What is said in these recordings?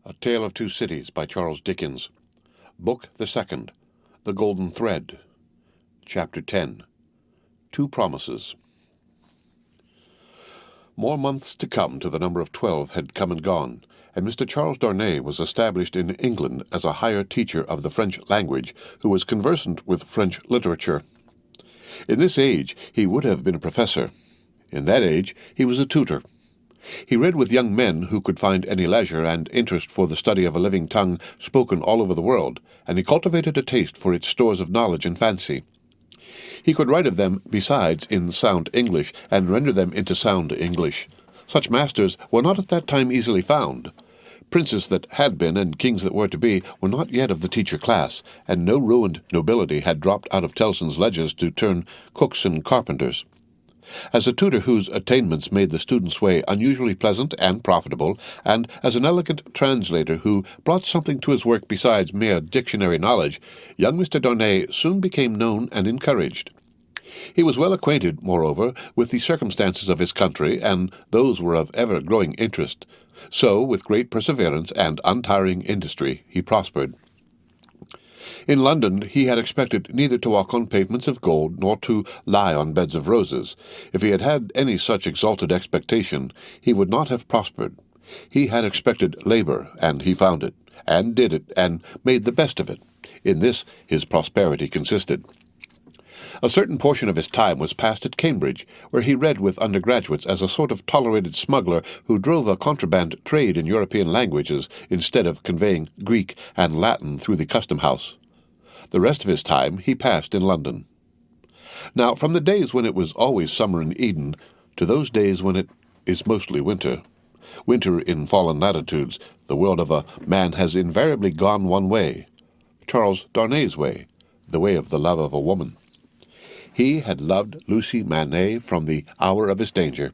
A Tale of Two Cities by Charles Dickens. Book the Second. The Golden Thread. Chapter 10. Two Promises. More months to come to the number of 12 had come and gone, and Mr. Charles Darnay was established in England as a higher teacher of the French language who was conversant with French literature. In this age he would have been a professor. In that age he was a tutor. He read with young men who could find any leisure and interest for the study of a living tongue spoken all over the world, and he cultivated a taste for its stores of knowledge and fancy. He could write of them, besides, in sound English, and render them into sound English. Such masters were not at that time easily found. Princes that had been, and kings that were to be, were not yet of the teacher class, and no ruined nobility had dropped out of Tellson's ledgers to turn cooks and carpenters. As a tutor whose attainments made the student's way unusually pleasant and profitable, and as an elegant translator who brought something to his work besides mere dictionary knowledge, young Mr. Darnay soon became known and encouraged. He was well acquainted, moreover, with the circumstances of his country, and those were of ever-growing interest. So, with great perseverance and untiring industry, he prospered. In London he had expected neither to walk on pavements of gold nor to lie on beds of roses. If he had had any such exalted expectation, he would not have prospered. He had expected labor, and he found it, and did it, and made the best of it. In this his prosperity consisted. A certain portion of his time was passed at Cambridge, where he read with undergraduates as a sort of tolerated smuggler who drove a contraband trade in European languages instead of conveying Greek and Latin through the custom-house. The rest of his time he passed in London. Now, from the days when it was always summer in Eden to those days when it is mostly winter in fallen latitudes, the world of a man has invariably gone one way, Charles Darnay's way, the way of the love of a woman. He had loved Lucie Manette from the hour of his danger.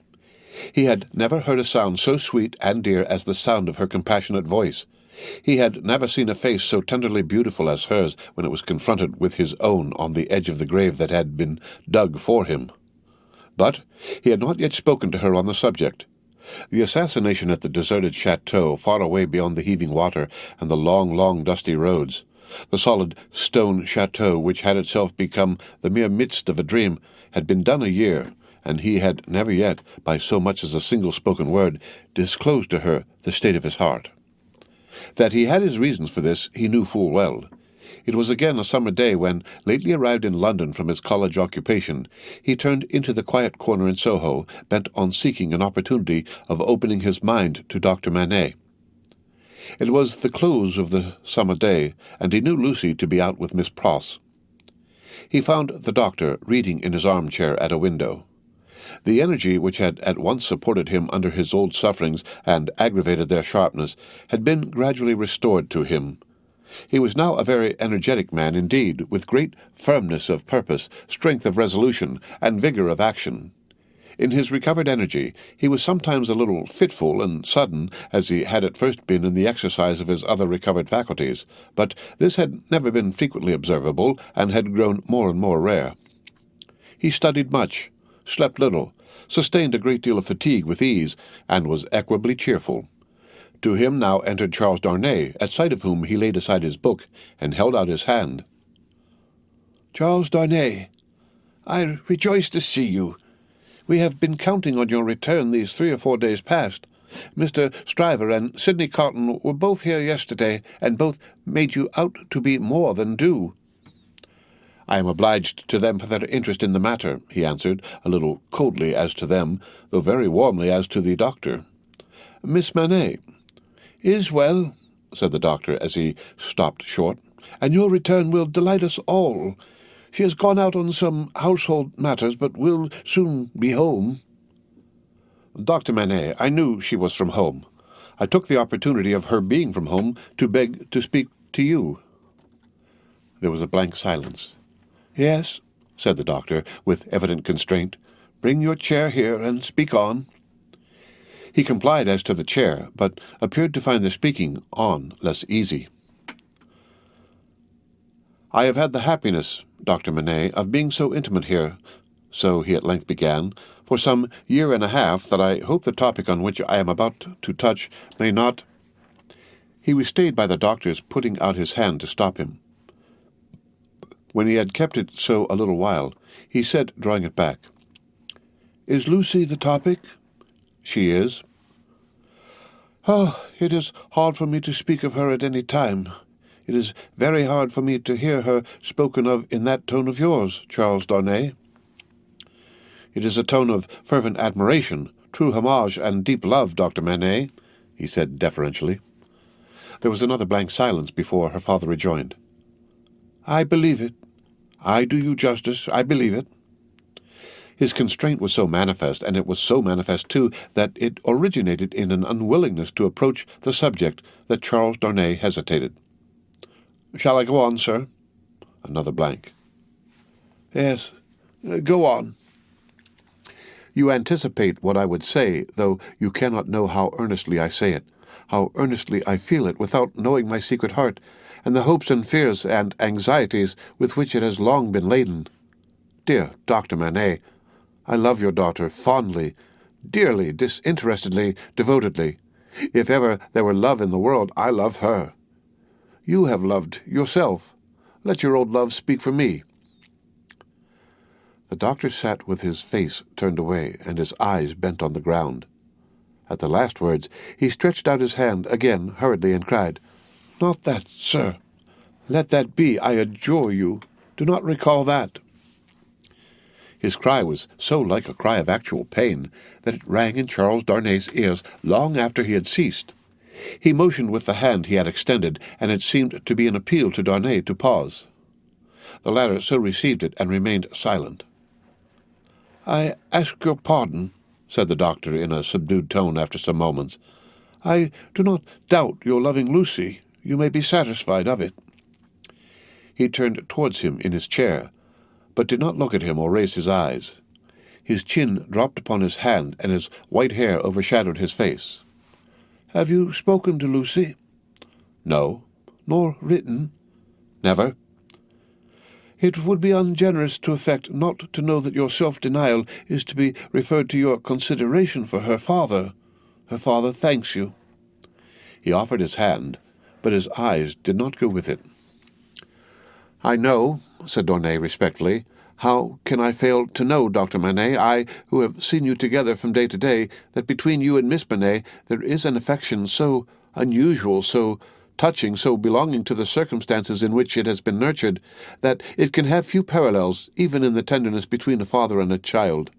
He had never heard a sound so sweet and dear as the sound of her compassionate voice. He had never seen a face so tenderly beautiful as hers when it was confronted with his own on the edge of the grave that had been dug for him. But he had not yet spoken to her on the subject. The assassination at the deserted chateau, far away beyond the heaving water and the long, dusty roads, the solid stone chateau which had itself become the mere midst of a dream, had been done a year, and he had never yet, by so much as a single spoken word, disclosed to her the state of his heart. That he had his reasons for this he knew full well. It was again a summer day when, lately arrived in London from his college occupation, he turned into the quiet corner in Soho, bent on seeking an opportunity of opening his mind to Dr. Manette. It was the close of the summer day, and he knew Lucie to be out with Miss Pross. He found the doctor reading in his armchair at a window. The energy which had at once supported him under his old sufferings and aggravated their sharpness had been gradually restored to him. He was now a very energetic man indeed, with great firmness of purpose, strength of resolution, and vigor of action. In his recovered energy he was sometimes a little fitful and sudden, as he had at first been in the exercise of his other recovered faculties, but this had never been frequently observable, and had grown more and more rare. He studied much, slept little, sustained a great deal of fatigue with ease, and was equably cheerful. To him now entered Charles Darnay, at sight of whom he laid aside his book, and held out his hand. "Charles Darnay, I rejoice to see you. We have been counting on your return these 3 or 4 days past. Mr. Stryver and Sidney Cotton were both here yesterday, and both made you out to be more than due." "I am obliged to them for their interest in the matter," he answered, a little coldly as to them, though very warmly as to the doctor. "Miss Manette is well," said the doctor as he stopped short, "and your return will delight us all. She has gone out on some household matters, but will soon be home." "Dr. Manette, I knew she was from home. I took the opportunity of her being from home to beg to speak to you." There was a blank silence. "Yes," said the doctor, with evident constraint. "Bring your chair here and speak on." He complied as to the chair, but appeared to find the speaking on less easy. "I have had the happiness, Dr. Manette, of being so intimate here, so he at length began, for some year and a half, that I hope the topic on which I am about to touch may not—" He was stayed by the doctor's putting out his hand to stop him. When he had kept it so a little while, he said, drawing it back, "Is Lucie the topic?" "She is." "Oh, it is hard for me to speak of her at any time. It is very hard for me to hear her spoken of in that tone of yours, Charles Darnay." "It is a tone of fervent admiration, true homage, and deep love, Dr. Manette," he said deferentially. There was another blank silence before her father rejoined, "I believe it. I do you justice, I believe it." His constraint was so manifest, and it was so manifest, too, that it originated in an unwillingness to approach the subject that Charles Darnay hesitated. "Shall I go on, sir?" Another blank. "Yes, go on." "You anticipate what I would say, though you cannot know how earnestly I say it, how earnestly I feel it, without knowing my secret heart, and the hopes and fears and anxieties with which it has long been laden. Dear Dr. Manette, I love your daughter fondly, dearly, disinterestedly, devotedly. If ever there were love in the world, I love her. You have loved yourself. Let your old love speak for me." The doctor sat with his face turned away and his eyes bent on the ground. At the last words, he stretched out his hand again hurriedly and cried, "Not that, sir. Let that be, I adjure you. Do not recall that." His cry was so like a cry of actual pain that it rang in Charles Darnay's ears long after he had ceased. He motioned with the hand he had extended, and it seemed to be an appeal to Darnay to pause. The latter so received it and remained silent. "I ask your pardon," said the doctor in a subdued tone after some moments. "I do not doubt your loving Lucie. You may be satisfied of it." He turned towards him in his chair, but did not look at him or raise his eyes. His chin dropped upon his hand, and his white hair overshadowed his face. "Have you spoken to Lucie?" "No." "Nor written?" "Never." "It would be ungenerous to affect not to know that your self-denial is to be referred to your consideration for her father. Her father thanks you." He offered his hand, but his eyes did not go with it. "I know," said Darnay respectfully. "How can I fail to know, Dr. Manette, I, who have seen you together from day to day, that between you and Miss Manette there is an affection so unusual, so touching, so belonging to the circumstances in which it has been nurtured, that it can have few parallels, even in the tenderness between a father and a child.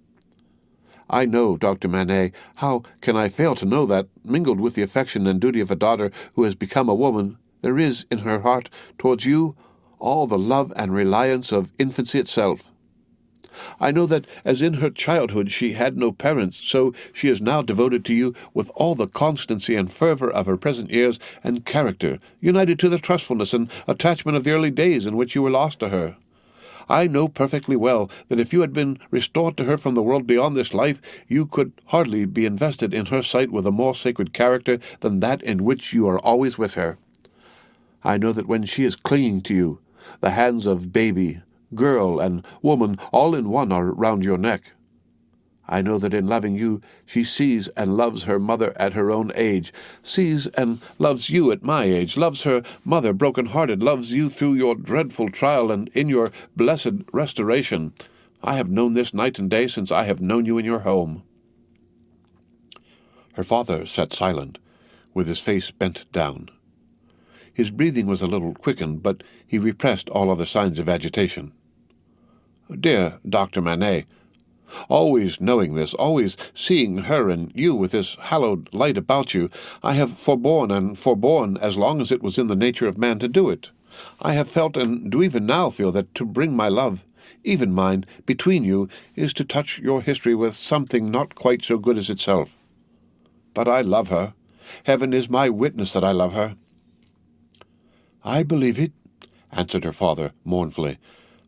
I know, Dr. Manette, how can I fail to know that, mingled with the affection and duty of a daughter who has become a woman, there is, in her heart, towards you, all the love and reliance of infancy itself. I know that, as in her childhood she had no parents, so she is now devoted to you with all the constancy and fervor of her present years and character, united to the trustfulness and attachment of the early days in which you were lost to her. I know perfectly well that if you had been restored to her from the world beyond this life, you could hardly be invested in her sight with a more sacred character than that in which you are always with her. I know that when she is clinging to you, the hands of baby, girl, and woman all in one are round your neck. I know that in loving you, she sees and loves her mother at her own age, sees and loves you at my age, loves her mother broken-hearted, loves you through your dreadful trial and in your blessed restoration. I have known this night and day since I have known you in your home." Her father sat silent, with his face bent down. His breathing was a little quickened, but he repressed all other signs of agitation. "Dear Dr. Manette, always knowing this, always seeing her and you with this hallowed light about you, I have forborne and forborne as long as it was in the nature of man to do it. I have felt and do even now feel that to bring my love, even mine, between you is to touch your history with something not quite so good as itself. But I love her. Heaven is my witness that I love her." "I believe it," answered her father mournfully.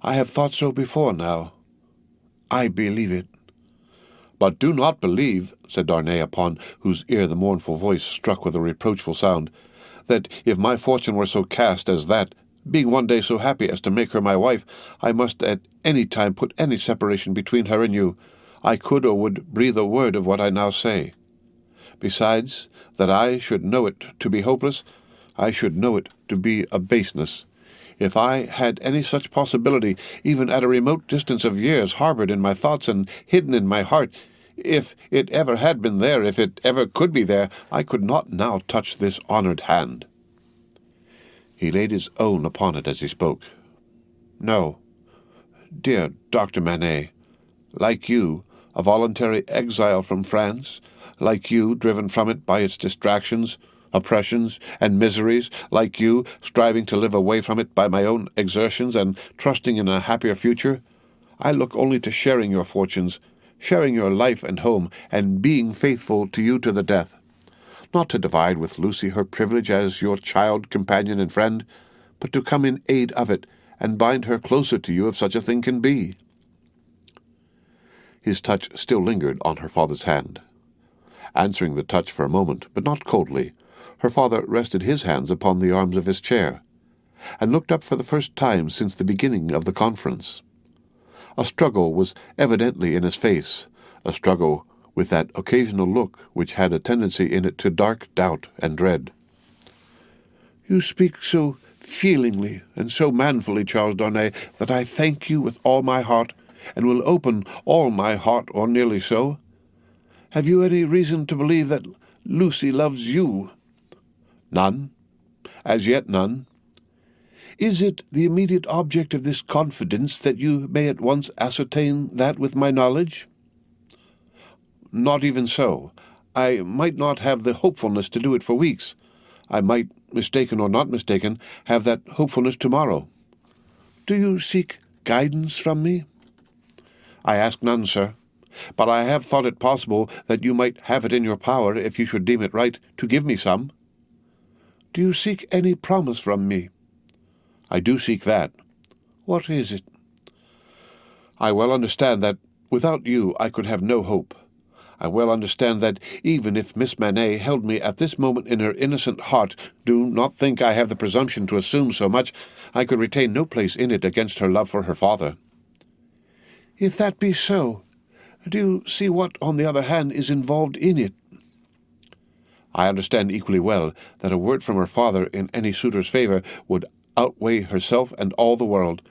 "I have thought so before now. I believe it." "But do not believe," said Darnay, upon whose ear the mournful voice struck with a reproachful sound, "that if my fortune were so cast as that, being one day so happy as to make her my wife, I must at any time put any separation between her and you, I could or would breathe a word of what I now say. Besides, that I should know it to be hopeless, I should know it to be a baseness. If I had any such possibility, even at a remote distance of years, harbored in my thoughts and hidden in my heart, if it ever had been there, if it ever could be there, I could not now touch this honored hand." He laid his own upon it as he spoke. "No, dear Dr. Manette, like you, a voluntary exile from France, like you, driven from it by its distractions, oppressions, and miseries, like you, striving to live away from it by my own exertions and trusting in a happier future, I look only to sharing your fortunes, sharing your life and home, and being faithful to you to the death. Not to divide with Lucie her privilege as your child, companion, and friend, but to come in aid of it, and bind her closer to you if such a thing can be." His touch still lingered on her father's hand. Answering the touch for a moment, but not coldly, her father rested his hands upon the arms of his chair, and looked up for the first time since the beginning of the conference. A struggle was evidently in his face, a struggle with that occasional look which had a tendency in it to dark doubt and dread. "You speak so feelingly and so manfully, Charles Darnay, that I thank you with all my heart, and will open all my heart, or nearly so. Have you any reason to believe that Lucie loves you?" "None. As yet none." "Is it the immediate object of this confidence that you may at once ascertain that with my knowledge?" "Not even so. I might not have the hopefulness to do it for weeks. I might, mistaken or not mistaken, have that hopefulness tomorrow." "Do you seek guidance from me?" "I ask none, sir. But I have thought it possible that you might have it in your power, if you should deem it right, to give me some." "Do you seek any promise from me?" "I do seek that." "What is it?" "I well understand that without you I could have no hope. I well understand that even if Miss Manette held me at this moment in her innocent heart, do not think I have the presumption to assume so much, I could retain no place in it against her love for her father." "If that be so, do you see what, on the other hand, is involved in it?" "I understand equally well that a word from her father in any suitor's favor would outweigh herself and all the world,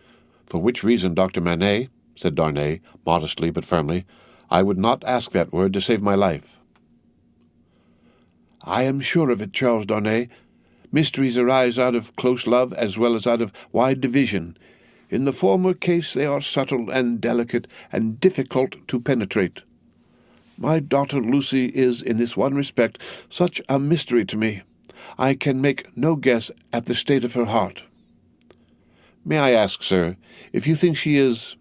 for which reason, Dr. Manette," said Darnay, modestly but firmly, "I would not ask that word to save my life." "I am sure of it, Charles Darnay. Mysteries arise out of close love as well as out of wide division. In the former case they are subtle and delicate and difficult to penetrate. My daughter Lucie is, in this one respect, such a mystery to me. I can make no guess at the state of her heart." "May I ask, sir, if you think she is—"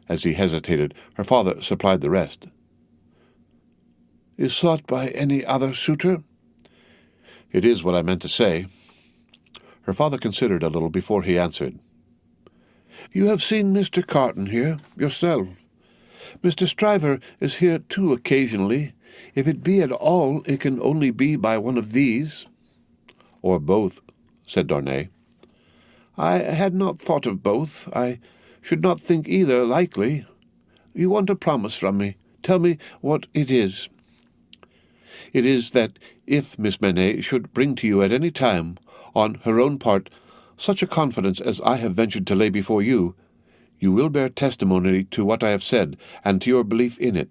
As he hesitated, her father supplied the rest. "Is sought by any other suitor?" "It is what I meant to say." Her father considered a little before he answered. "You have seen Mr. Carton here, yourself. Mr. Stryver is here too occasionally. If it be at all, it can only be by one of these." "Or both," said Darnay. "I had not thought of both. I should not think either likely. You want a promise from me. Tell me what it is." "It is that if Miss Manette should bring to you at any time, on her own part, such a confidence as I have ventured to lay before you, you will bear testimony to what I have said, and to your belief in it.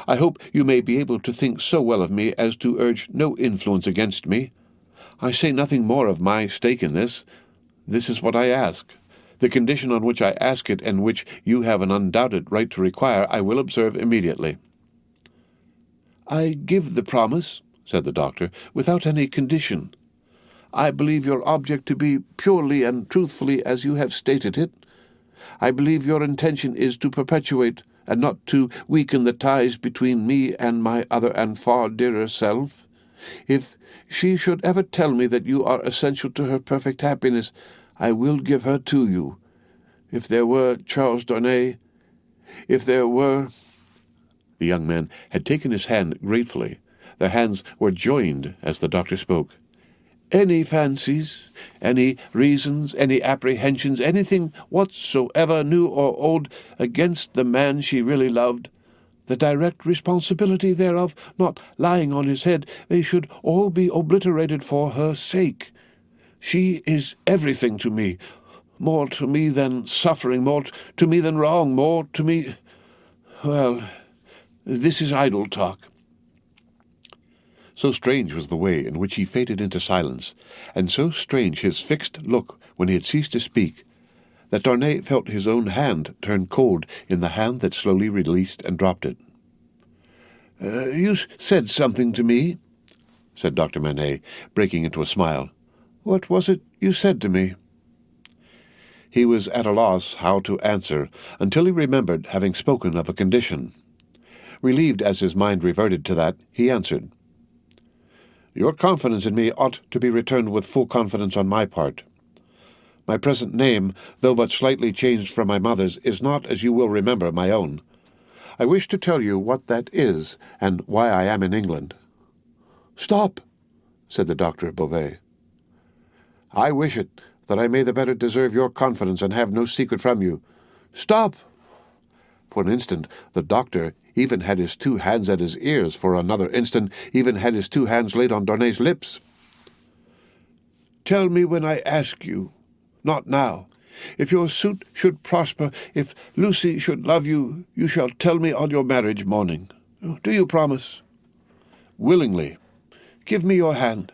I hope you may be able to think so well of me as to urge no influence against me. I say nothing more of my stake in this. This is what I ask. The condition on which I ask it, and which you have an undoubted right to require, I will observe immediately." "I give the promise," said the doctor, "without any condition. I believe your object to be purely and truthfully as you have stated it. I believe your intention is to perpetuate and not to weaken the ties between me and my other and far dearer self. If she should ever tell me that you are essential to her perfect happiness, I will give her to you. If there were, Charles Darnay, if there were—" The young man had taken his hand gratefully. Their hands were joined as the doctor spoke. "Any fancies, any reasons, any apprehensions, anything whatsoever, new or old, against the man she really loved, the direct responsibility thereof not lying on his head, they should all be obliterated for her sake. She is everything to me, more to me than suffering, more to me than wrong, more to me... Well, this is idle talk." So strange was the way in which he faded into silence, and so strange his fixed look when he had ceased to speak, that Darnay felt his own hand turn cold in the hand that slowly released and dropped it. "You said something to me," said Dr. Manette, breaking into a smile. "What was it you said to me?" He was at a loss how to answer, until he remembered having spoken of a condition. Relieved as his mind reverted to that, he answered, "Your confidence in me ought to be returned with full confidence on my part. My present name, though but slightly changed from my mother's, is not, as you will remember, my own. I wish to tell you what that is, and why I am in England." "Stop," said the doctor of Beauvais. "I wish it, that I may the better deserve your confidence and have no secret from you. Stop!" For an instant the doctor even had his two hands at his ears, for another instant even had his two hands laid on Darnay's lips. "Tell me when I ask you, not now. If your suit should prosper, if Lucie should love you, you shall tell me on your marriage morning. Do you promise?" "Willingly." "Give me your hand.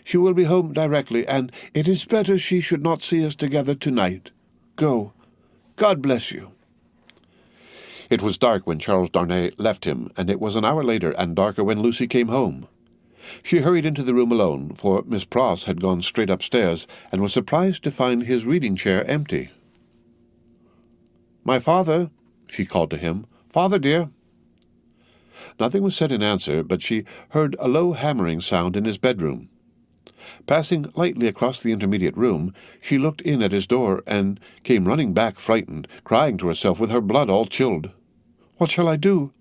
She will be home directly, and it is better she should not see us together tonight. Go. God bless you." It was dark when Charles Darnay left him, and it was an hour later and darker when Lucie came home. She hurried into the room alone, for Miss Pross had gone straight upstairs, and was surprised to find his reading-chair empty. "My father," she called to him. "Father, dear." Nothing was said in answer, but she heard a low hammering sound in his bedroom. Passing lightly across the intermediate room, she looked in at his door, and came running back frightened, crying to herself with her blood all chilled, "What shall I do?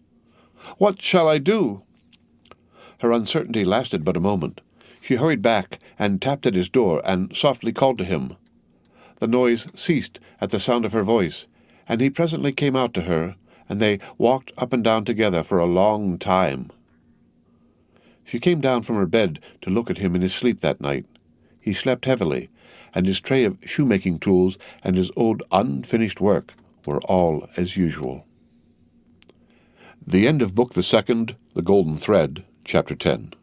What shall I do?" Her uncertainty lasted but a moment. She hurried back, and tapped at his door, and softly called to him. The noise ceased at the sound of her voice, and he presently came out to her, and they walked up and down together for a long time. She came down from her bed to look at him in his sleep that night. He slept heavily, and his tray of shoemaking tools and his old unfinished work were all as usual. The end of Book the Second, The Golden Thread, Chapter 10.